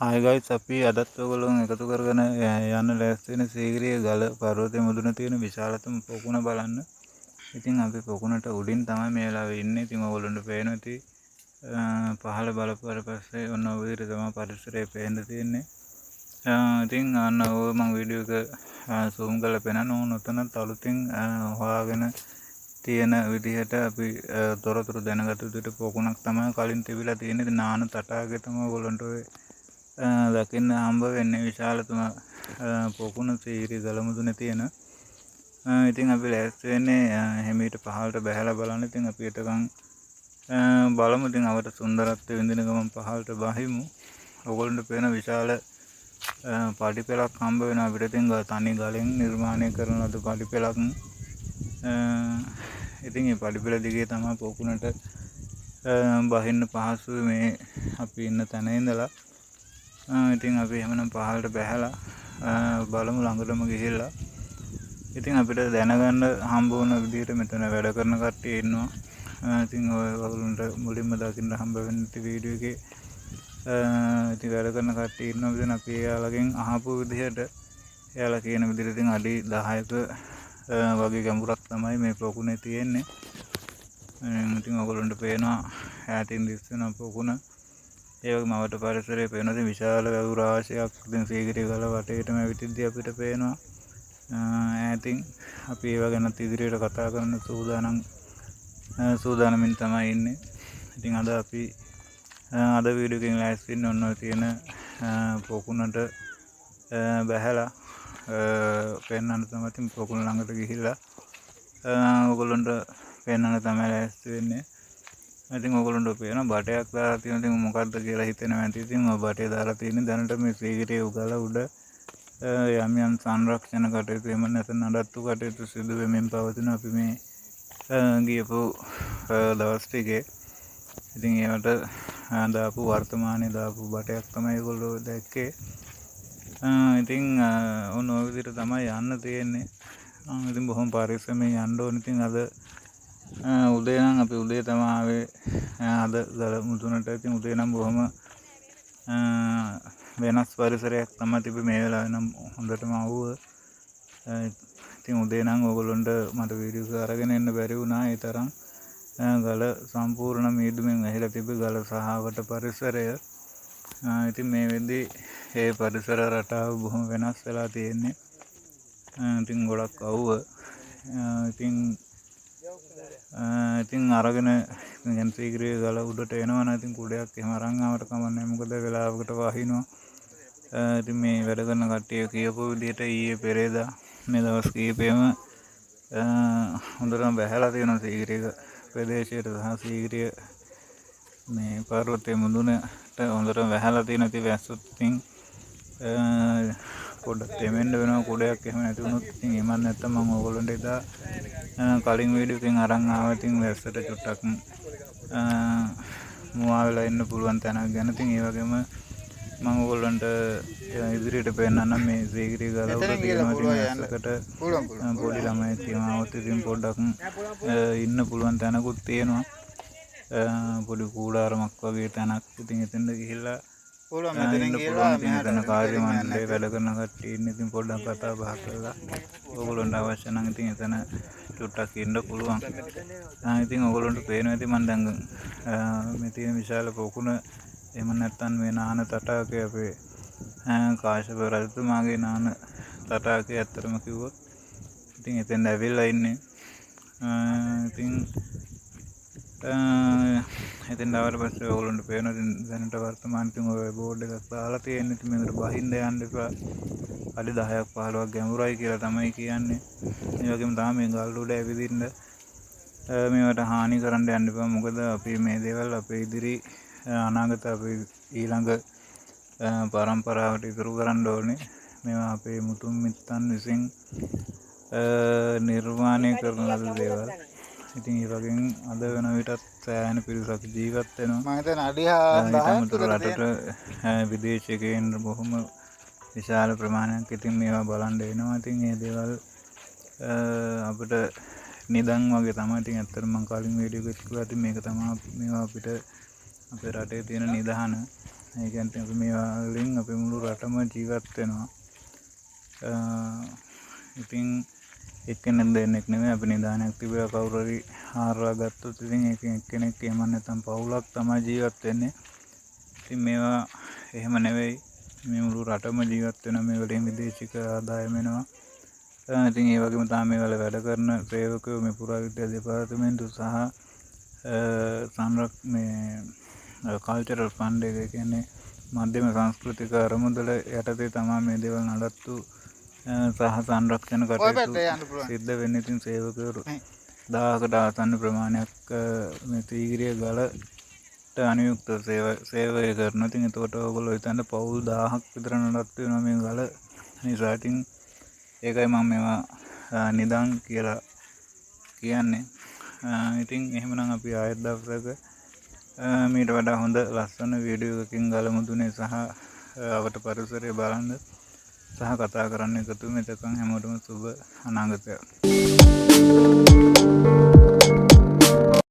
Hi guys අපි අදත් ඔයගොල්ලොන් එකතු කරගෙන යන්න ලෑස්ති වෙන සීගිරිය ගල පර්වතයේ මුදුන තියෙන විශාලතම පොකුණ බලන්න. ඉතින් අපි පොකුණට උඩින් තමයි මේ වෙලාවේ ඉන්නේ. ඉතින් ඔයගොල්ලන්ට පේනවා ඇති පහළ බලපුවාට පස්සේ ඔන්න ඔය විදිහට තමයි පරිසරය පේන්න තියෙන්නේ. ඉතින් අන්න ඔය මම වීඩියෝ එක zoom කරලා පෙන්නනවා. උතන අලුතින් හොයාගෙන තියෙන විදිහට අපි තොරතුරු දැනගත යුතු පොකුණක් තමයි කලින් තිබිලා තියෙන්නේ. ඉතින් නාන තටාකය තමයි ඔයගොල්ලන්ට ඔය දකින්න හම්බ වෙන්නේ විශාලතම පොකුණ සීගිරිය ගල මුදුනේ තියෙන. ඉතින් අපි ලෑස්ති වෙන්නේ හිමීට පහළට බහැලා බලන්න. ඉතින් අපි එතකන් බලමු. ඉතින් අපට සුන්දරත්වය විඳින ගමන් පහළට බහිමු. ඔයගොල්ලන්ට පේන විශාල පඩිපෙළක් හම්බ වෙනවා අපිට. ඉතින් තනි ගලෙන් නිර්මාණය කරන ලද පඩිපෙළක්. ඉතින් මේ පඩිපෙළ දිගේ තමයි පොකුණට බහින්න පහසුයි මේ අපි ඉන්න තැන ඉඳලා. ඉතින් අපි එහෙමනම් පහළට බහැලා බලමු ළඟටම ගිහිල්ලා. ඉතින් අපිට දැනගන්න හම්බ වුණ විදිහට මෙතන වැඩ කරන කට්ටිය ඉන්නවා. ඉතින් ඔයගොල්ලන්ට මුලින්ම දකින්න හම්බ වෙන වීඩියෝ එකේ ඉතින් වැඩ කරන කට්ටිය ඉන්නවා. ඉතින් අපි එයාලගෙන් අහපු විදිහට එයාලා කියන විදිහට ඉතින් අඩි 10ක වගේ ගැඹුරක් තමයි මේ පොකුණේ තියෙන්නේ. ඉතින් ඔයගොල්ලන්ට පේනවා ඈතින් දිස් වෙන පොකුණ. ඒ වගේම අපට පරිසරයේ පේන විශාල වැව් රාශියක් ඉතින් සීගිරිය ගල වටේටම ඇවිදිද්දී අපිට පේනවා ඈතින්. අපි ඒව ගැන ඉදිරියට කතා කරන්න සූදානමින් තමයි ඉන්නේ. ඉතින් අද අපි අද වීඩියෝ එකෙන් ලෑස්ති වෙන්න ඔන්න තියෙන පොකුණට බැහැලා පෙන්වන්න තමයි. ඉතින් පොකුණ ළඟට ගිහිල්ලා ඔයගොල්ලන්ට පෙන්වන්න තමයි ලෑස්ති වෙන්නේ. ඉතින් ඔයගොල්ලන්ට පේන බටයක් දාලා තියෙනවා. ඉතින් මොකද්ද කියලා හිතෙනවා ඇති. ඉතින් ඔය බටේ දාලා තියෙන්නේ දැනට මේ සීගිරිය උගල උඩ යම් යම් සංරක්ෂණ කටයුතු එහෙම නැත්නම් නඩත්තු කටයුතු සිදු වෙමින් පවතින අපි මේ ගියපු දවස් ටිකේ. ඉතින් ඒවට දාපු වර්තමානයේ දාපු බටයක් තමයි ඒගොල්ලෝ දැක්කේ. ඉතින් ඔන්න ඔය විදිහට තමයි යන්න තියෙන්නේ. ඉතින් බොහොම පරිස්සමෙන් යන්න ඕනේ. ඉතින් අද උදේ නම් අපි උදේ තමයි ආවේ අද ගල මුදුනට. ඉතින් උදේ නම් බොහොම වෙනස් පරිසරයක් තමයි තිබෙන්නේ. මේ වෙලාවේ නම් හොඳටම අවුව. ඉතින් උදේ නම් ඔයගොල්ලන්ට මට වීඩියෝ එක අරගෙන එන්න බැරි වුණා. ඒ තරම් ගල සම්පූර්ණ මීදුමෙන් වැහිලා තිබ්බ ගල සහවට පරිසරය. ඉතින් මේ වෙද්දී ඒ පරිසර රටාව බොහොම වෙනස් වෙලා තියෙන්නේ. ඉතින් ගොඩක් අවුව. ඉතින් අරගෙන දැන් සීගිරිය ගල උඩට එනවනම් ඉතින් කුඩයක් එහෙම අරන් ආවට කමන්නේ. මොකද වෙලාවකට වහිනවා. ඉතින් මේ වැඩ කරන කට්ටිය කියපු විදිහට ඊයේ පෙරේදා මේ දවස් කීපෙම හොඳටම බැහැලා තියෙනවා සීගිරිය ප්‍රදේශයට සහ සීගිරිය මේ පර්වතයේ මුදුනට හොඳටම වැහැලා තියෙනවා. ඉතින් වැස්සොත් ඉතින් පොඩ්ඩක් දෙමෙන්න වෙනවා කුඩයක් එහෙම නැති වුණොත්. ඉතින් එමන් නැත්තම් මම ඔයගොල්ලන්ට එදා කලින් වීඩියෝ එකෙන් අරන් ආවා. ඉතින් වැස්සට චුට්ටක් මුවා වෙලා ඉන්න පුළුවන් තැනක් ගැන. ඉතින් ඒ වගේම මම ඔයගොල්ලන්ට ඉදිරියට පෙන්නන්නම් මේ සීගිරිය ගල උඩ තියෙනවා. ඉතින් වැස්සකට පොඩි ළමයෙක් තියනවත් ඉතින් පොඩ්ඩක් ඉන්න පුළුවන් තැනකුත් තියෙනවා. පොඩි කූඩාරමක් වගේ තැනක්. ඉතින් එතෙන්ද ගිහිල්ලා ඉන්න පුළුවන්. ඉතින් එතන කාර්ය මණ්ඩලයේ වැඩ කරන කට්ටිය ඉන්න. ඉතින් පොඩ්ඩක් කතා බහ කරලා ඔයගොල්ලන්ට අවශ්‍ය නම් ඉතින් එතන චුට්ටක් ඉන්න පුළුවන්. ඉතින් ඔයගොල්ලන්ට පේනවා ඇති මම දැන් මේ තියෙන විශාල පොකුණ එහෙම නැත්නම් මේ නාන තටාකය අපේ කාශ්‍යප රජතුමාගේ නාන තටාකය ඇත්තටම කිව්වොත්. ඉතින් එතෙන් ඇවිල්ලා ඉන්නේ. ඉතින් එතෙන් ආවට පස්සේ ඔයගොල්ලන්ට පේනවා දැනට වර්තමාන ඉතින් ඔය බෝඩ් එකක් දාලා තියෙන්නේ. ඉතින් මේකට බහින්න යන්න එපා. අඩි 10ක් 15ක් ගැඹුරයි කියලා තමයි කියන්නේ. ඒ වගේම තමයි මේ ගල් උඩ ඇවිදින්න මේවට හානි කරන්න යන්න එපා. මොකද අපි මේ දේවල් අපේ ඉදිරි අනාගත අපේ ඊළඟ පරම්පරාවට ඉතුරු කරන්න ඕනේ. මේවා අපේ මුතුන් මිත්තන් විසින් නිර්මාණය කරන ලද දේවල්. ඉතින් ඒ වගේම අද වෙන විටත් සෑහෙන පිරිසක් ජීවත් වෙනවා. මම හිතන්නේ අඩි 10ක් රටට විදේශිකයන් බොහොම විශාල ප්‍රමාණයක් ඉතින් මේවා බලන්න එනවා. ඉතින් මේ දේවල් අපිට නිදන් වගේ තමයි. ඉතින් ඇත්තටම මම කලින් වීඩියෝ එකක් කිව්වා. ඉතින් මේක තමයි මේවා අපිට අපේ රටේ තියෙන නිදහන. ඒ කියන්නේ අපි මේවා වලින් අපි මුළු රටම ජීවත් වෙනවා. ඉතින් එක්කෙනෙක් දෙන්නෙක් නෙමෙයි අපි නිදානයක් තිබුණා කවුරු හරි හාරලා ගත්තොත් ඉතින් ඒකෙන් එක්කෙනෙක් එහෙම නැත්නම් පවුලක් තමයි ජීවත් වෙන්නේ. ඉතින් මේවා එහෙම නෙවෙයි. මේ මුළු රටම ජීවත් වෙන මේ වලින් විදේශික ආදායම එනවා. ඉතින් ඒ වගේම තමයි මේ වල වැඩ කරන සේවකයෝ මේ පුරාවිද්‍යා දෙපාර්තමේන්තුව සහ මේ කල්චරල් ෆන්ඩ් එක කියන්නේ මධ්‍යම සංස්කෘතික අරමුදල යටතේ තමයි මේ දේවල් නඩත්තු සහ සංරක්ෂණ කටයුතු සිද්ධ වෙන්නේ. ඉතින් සේවකයෝ 1000කට ආසන්න ප්‍රමාණයක් මේ තීගිරිය ගලට අනුයුක්ත සේවය කරනවා. ඉතින් එතකොට ඔයගොල්ලෝ හිතන්න පවුල් 1000ක් විතර නඩත්තු වෙනවා මේ ගල නිසා. ඉතින් ඒකයි මම මේවා නිදන් කියලා කියන්නේ. ඉතින් එහෙමනම් අපි ආයෙත් දවසක මීට වඩා හොඳ ලස්සන වීඩියෝ එකකින් ගල මුදුනේ සහ අවට පරිසරය බලන්න සහ කතා කරන්න එකතු වෙමු. එතකන් හැමෝටම සුබ අනාගතයක්.